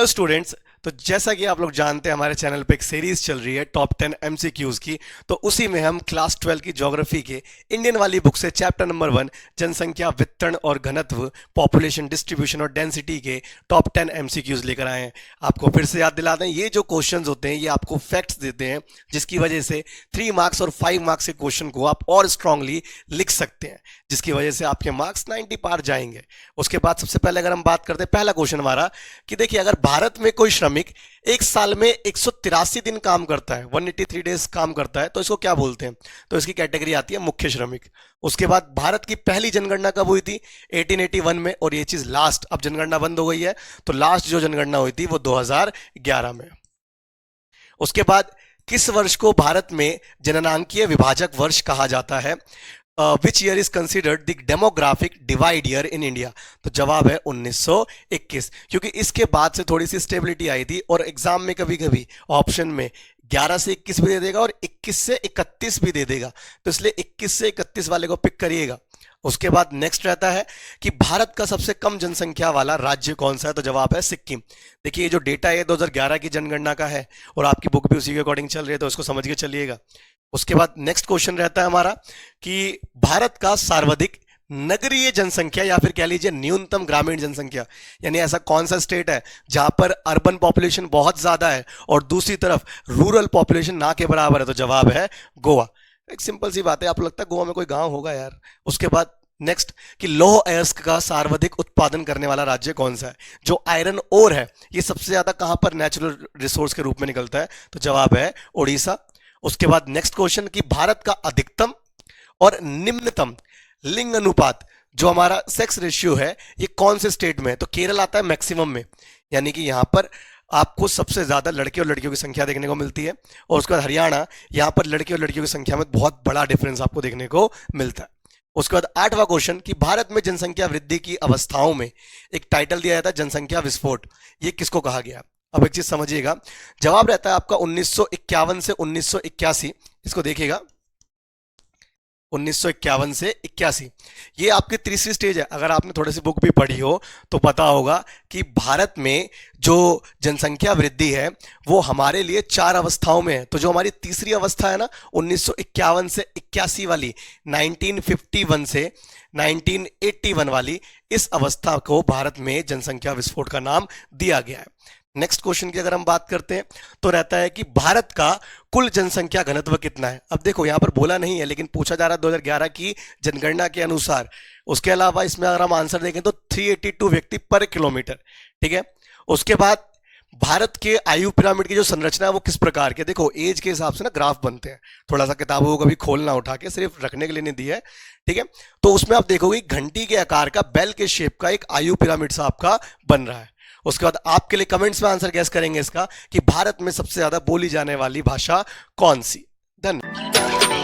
Hello students. तो जैसा कि आप लोग जानते हैं हमारे चैनल पे एक सीरीज चल रही है टॉप 10 एमसीक्यूज की। तो उसी में हम क्लास 12 की ज्योग्राफी के इंडियन वाली बुक से चैप्टर नंबर 1 जनसंख्या वितरण और घनत्व पॉपुलेशन डिस्ट्रीब्यूशन और डेंसिटी के टॉप 10 एमसीक्यूज लेकर आए हैं। आपको फिर से याद दिला दें, ये जो क्वेश्चंस होते हैं ये आपको फैक्ट्स देते हैं, जिसकी वजह से 3 मार्क्स और 5 मार्क्स के क्वेश्चन को आप और स्ट्रांगली लिख सकते हैं, जिसकी वजह से आपके मार्क्स 90 पार जाएंगे। उसके बाद सबसे पहले अगर हम बात करते हैं, पहला क्वेश्चन हमारा कि देखिए, अगर भारत में कोई श्रमिक एक साल में 183 दिन काम करता है, 183 डेज काम करता है, तो इसको क्या बोलते हैं? तो इसकी कैटेगरी आती है मुख्य श्रमिक। उसके बाद भारत की पहली जनगणना कब हुई थी? 1881 में। और ये चीज लास्ट, अब जनगणना बंद हो गई है, तो लास्ट जो जनगणना हुई थी वो 2011 में। उसके बाद किस वर्ष को भारत में जननांकीय विभाजक वर्ष कहा जाता है? Which year is considered the demographic divide year in India? तो जवाब है 1921, क्योंकि इसके बाद से थोड़ी सी स्टेबिलिटी आई थी। और एग्जाम में कभी कभी ऑप्शन में 11 से 21 भी दे देगा और 21 से 31 भी दे देगा, तो इसलिए 21 से 31 वाले को पिक करिएगा। उसके बाद नेक्स्ट रहता है कि भारत का सबसे कम जनसंख्या वाला राज्य कौन सा है? तो जवाब है सिक्किम। देखिए, ये जो डेटा है 2011 की जनगणना का है और आपकी बुक भी उसी के अकॉर्डिंग चल रही है, तो इसको समझ के चलिएगा। उसके बाद नेक्स्ट क्वेश्चन रहता है हमारा कि भारत का सर्वाधिक नगरीय जनसंख्या या फिर कह लीजिए न्यूनतम ग्रामीण जनसंख्या, यानी ऐसा कौन सा स्टेट है जहां पर अर्बन पॉपुलेशन बहुत ज्यादा है और दूसरी तरफ रूरल पॉपुलेशन ना के बराबर है? तो जवाब है गोवा। एक सिंपल सी बात है, आपको लगता है गोवा में कोई गांव होगा यार? उसके बाद नेक्स्ट कि लौह अयस्क का सर्वाधिक उत्पादन करने वाला राज्य कौन सा है? जो आयरन ओर है ये सबसे ज्यादा कहां पर नेचुरल रिसोर्स के रूप में निकलता है? तो जवाब है उड़ीसा। उसके बाद नेक्स्ट क्वेश्चन कि भारत का अधिकतम और निम्नतम लिंग अनुपात, जो हमारा सेक्स रेशियो है, ये कौन से स्टेट में है? तो केरल आता है मैक्सिमम में, यानी कि यहां पर आपको सबसे ज्यादा लड़के और लड़कियों की संख्या देखने को मिलती है। और उसके बाद हरियाणा, यहां पर लड़के और लड़कियों की संख्या में बहुत बड़ा डिफरेंस आपको देखने को मिलता है। उसके बाद 8वां क्वेश्चन कि भारत में जनसंख्या वृद्धि की अवस्थाओं में एक टाइटल दिया जाता है जनसंख्या विस्फोट, ये किसको कहा गया? अब एक चीज समझिएगा, जवाब रहता है आपका 1951 से 1981। इसको देखिएगा, 1951 से 81, ये आपकी तीसरी स्टेज है। अगर आपने थोड़ी सी बुक भी पढ़ी हो तो पता होगा कि भारत में जो जनसंख्या वृद्धि है वो हमारे लिए 4 अवस्थाओं में है। तो जो हमारी तीसरी अवस्था है ना, 1951 से 81 वाली, 1951 से 1981 वाली, इस अवस्था को भारत में जनसंख्या विस्फोट का नाम दिया गया है। नेक्स्ट क्वेश्चन की अगर हम बात करते हैं तो रहता है कि भारत का कुल जनसंख्या घनत्व कितना है? अब देखो, यहां पर बोला नहीं है लेकिन पूछा जा रहा है 2011 की जनगणना के अनुसार। उसके अलावा इसमें अगर हम आंसर देखें तो 382 व्यक्ति पर किलोमीटर, ठीक है। उसके बाद भारत के आयु पिरामिड की जो संरचना है वो किस प्रकार की? देखो, एज के हिसाब से ना ग्राफ बनते हैं, थोड़ा सा किताबों को कभी खोलना उठा के, सिर्फ रखने के लिए नहीं दिया है, ठीक है। तो उसमें आप देखोगे घंटी के आकार का बेल के शेप का एक आयु पिरामिड सा आपका बन रहा है। उसके बाद आपके लिए कमेंट्स में आंसर गैस करेंगे इसका कि भारत में सबसे ज्यादा बोली जाने वाली भाषा कौन सी। धन्यवाद।